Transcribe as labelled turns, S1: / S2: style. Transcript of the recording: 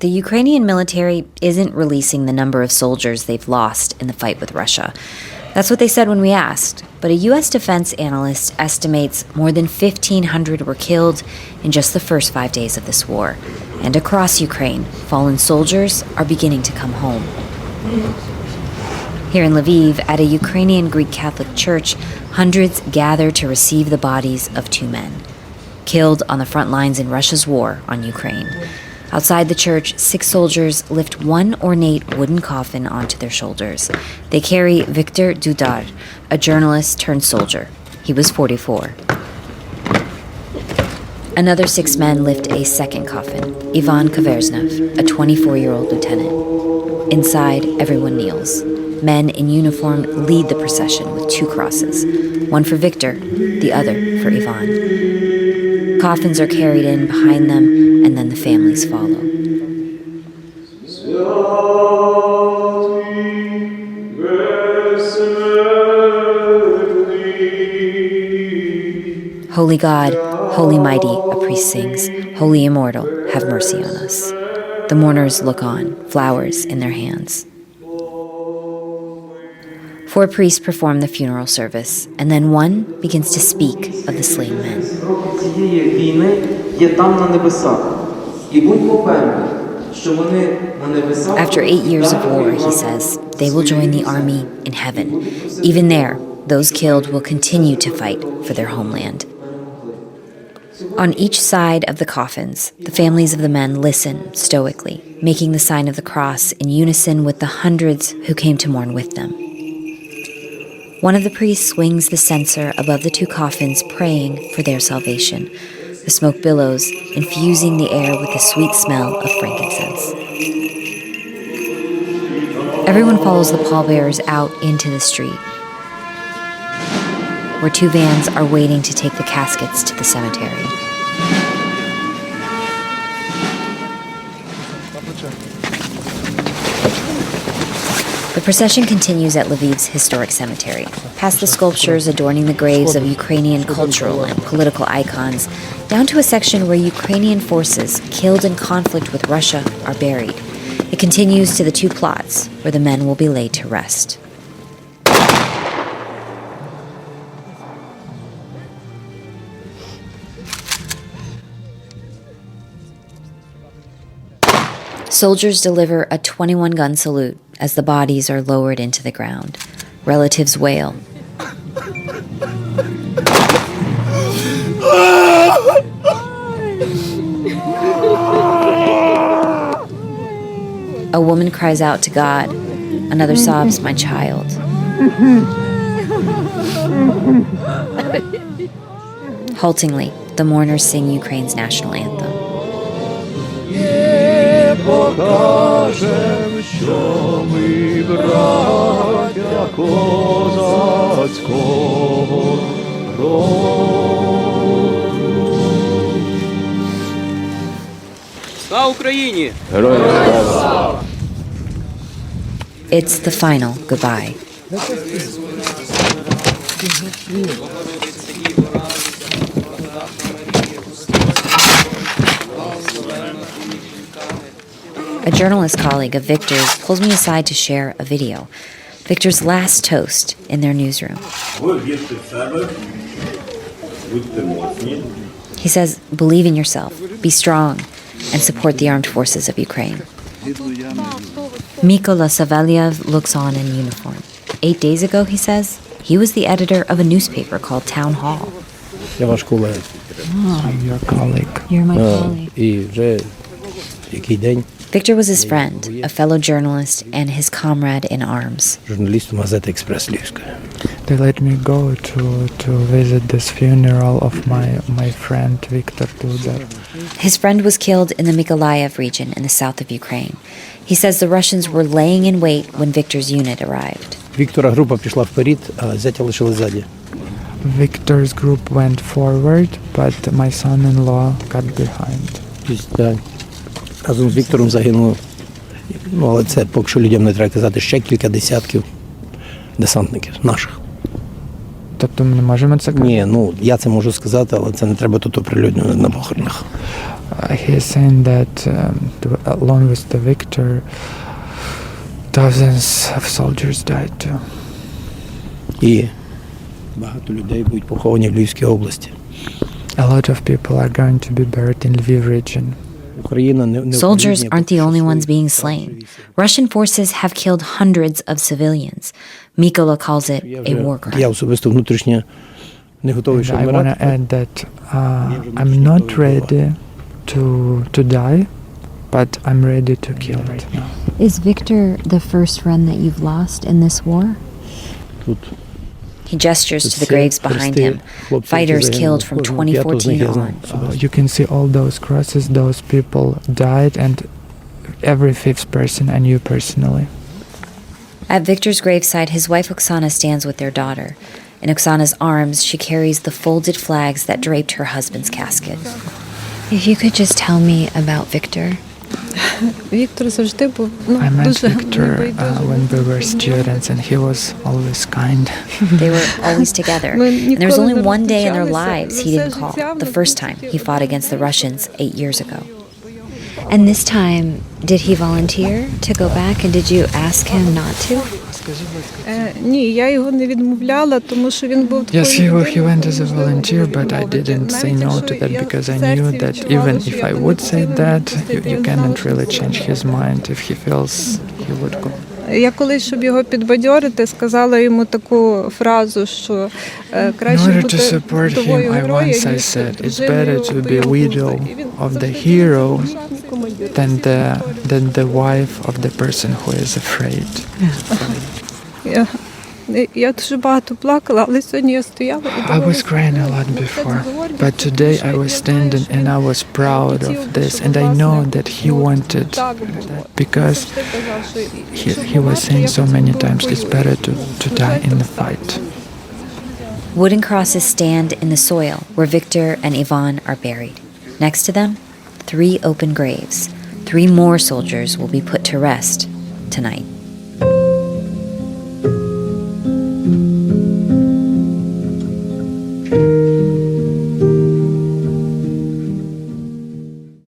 S1: The Ukrainian military isn't releasing the number of soldiers they've lost in the fight with Russia. That's what they said when we asked, but a U.S. defense analyst estimates more than 1,500 were killed in just the first 5 days of this war. And across Ukraine, fallen soldiers are beginning to come home. Here in Lviv, at a Ukrainian Greek Catholic church, hundreds gather to receive the bodies of 2 men, killed on the front lines in Russia's war on Ukraine. Outside the church, 6 soldiers lift one ornate wooden coffin onto their shoulders. They carry Viktor Dudar, a journalist turned soldier. He was 44. Another 6 men lift a second coffin, Ivan Koverznev, a 24-year-old lieutenant. Inside, everyone kneels. Men in uniform lead the procession with 2 crosses, one for Viktor, the other for Ivan. Coffins are carried in behind them, and then the families follow. Holy God, holy mighty, a priest sings, holy immortal, have mercy on us. The mourners look on, flowers in their hands. 4 priests perform the funeral service, and then one begins to speak of the slain men. After 8 years of war, he says, they will join the army in heaven. Even there, those killed will continue to fight for their homeland. On each side of the coffins, the families of the men listen stoically, making the sign of the cross in unison with the hundreds who came to mourn with them. One of the priests swings the censer above the 2 coffins, praying for their salvation. The smoke billows, infusing the air with the sweet smell of frankincense. Everyone follows the pallbearers out into the street, where 2 vans are waiting to take the caskets to the cemetery. The procession continues at Lviv's historic cemetery, past the sculptures adorning the graves of Ukrainian cultural and political icons, down to a section where Ukrainian forces killed in conflict with Russia are buried. It continues to the 2 plots where the men will be laid to rest. Soldiers deliver a 21-gun salute as the bodies are lowered into the ground. Relatives wail. A woman cries out to God. Another sobs, "My child." Haltingly, the mourners sing Ukraine's national anthem.
S2: Покажем, що ми браття козацького роду.
S3: Слава Україні!
S2: Героям слава!
S1: It's the final goodbye. A journalist colleague of Viktor's pulls me aside to share a video. Viktor's last toast in their newsroom. He says, believe in yourself, be strong, and support the armed forces of Ukraine. Mykola Savelyev looks on in uniform. 8 days ago, he says, he was the editor of a newspaper called Town Hall.
S4: Я ваш колега.
S5: I'm your colleague.
S1: You're my colleague.
S4: І вже який день
S1: Viktor was his friend, a fellow journalist, and his comrade in arms.
S4: журналістом газети «Експрес Львівська».
S5: They let me go to visit this funeral of my friend Viktor Dudar.
S1: His friend was killed in the Mykolaiv region in the south of Ukraine. He says the Russians were laying in wait when Viktor's unit arrived.
S4: Віктора група пішла вперед, а зятя лишили ззаді.
S5: Victor's group went forward, but my son-in-law got behind.
S4: Тобто, разом з Віктором загинуло, але це поки що людям не треба казати, ще кілька десятків десантників наших.
S5: Тобто ми не можемо це казати?
S4: Ні, ну я це можу сказати, але це не треба тут оприлюднювати на похоронах.
S5: He is saying that along with the Viktor, thousands of soldiers died too.
S4: І багато людей будуть поховані в Львівській області.
S5: A lot of people are going to be buried in Lviv region.
S4: Україна не
S1: Soldiers aren't the only ones being slain. Russian forces have killed hundreds of civilians. Mykola calls it a war crime.
S4: Я особисто внутрішньо не готовий,
S5: And
S4: щоб
S5: I want to
S4: вмирати.
S5: add that I'm not ready to die, but I'm ready to kill right now.
S1: Is Viktor the first friend that you've lost in this war?
S4: Тут
S1: He gestures to the graves behind him, fighters killed from 2014 on.
S5: You can see all those crosses, those people died, and every fifth person I knew personally.
S1: At Viktor's graveside, his wife Oksana stands with their daughter. In Oksana's arms, she carries the folded flags that draped her husband's casket. If you could just tell me about Viktor.
S6: Віктор завжди був
S5: I met
S6: дуже
S5: Viktor
S6: небайдужий.
S5: when we were students, and he was always kind.
S1: They were always together. And there was only one day in their lives he didn't call, the first time he fought against the Russians 8 years ago. And this time, did he volunteer to go back, and did you ask him not to?
S6: Ні, я його не відмовляла, тому що він був
S5: Yes, he went as a volunteer, but I didn't say no to that because I knew that even if I would say that, you cannot really change his mind. If he feels, he would go.
S6: Я колись, щоб його підбадьорити, сказала йому таку фразу, що
S5: In
S6: краще
S5: order to
S6: бути
S5: support him,
S6: вдовою
S5: I
S6: героя,
S5: once I
S6: ніж
S5: said it's
S6: дружиною
S5: better to be
S6: бойового
S5: widow
S6: героя. І він
S5: of the
S6: просто
S5: hero
S6: командир.
S5: than the wife of the person who is afraid.
S6: Я дуже багато плакала, але сьогодні я стояла і
S5: I was crying a lot before, but today I was standing and I was proud of this, and I know that he wanted that because he was saying so many times it's better to die in the fight.
S1: Wooden crosses stand in the soil where Viktor and Ivan are buried. Next to them, 3 open graves. 3 more soldiers will be put to rest tonight.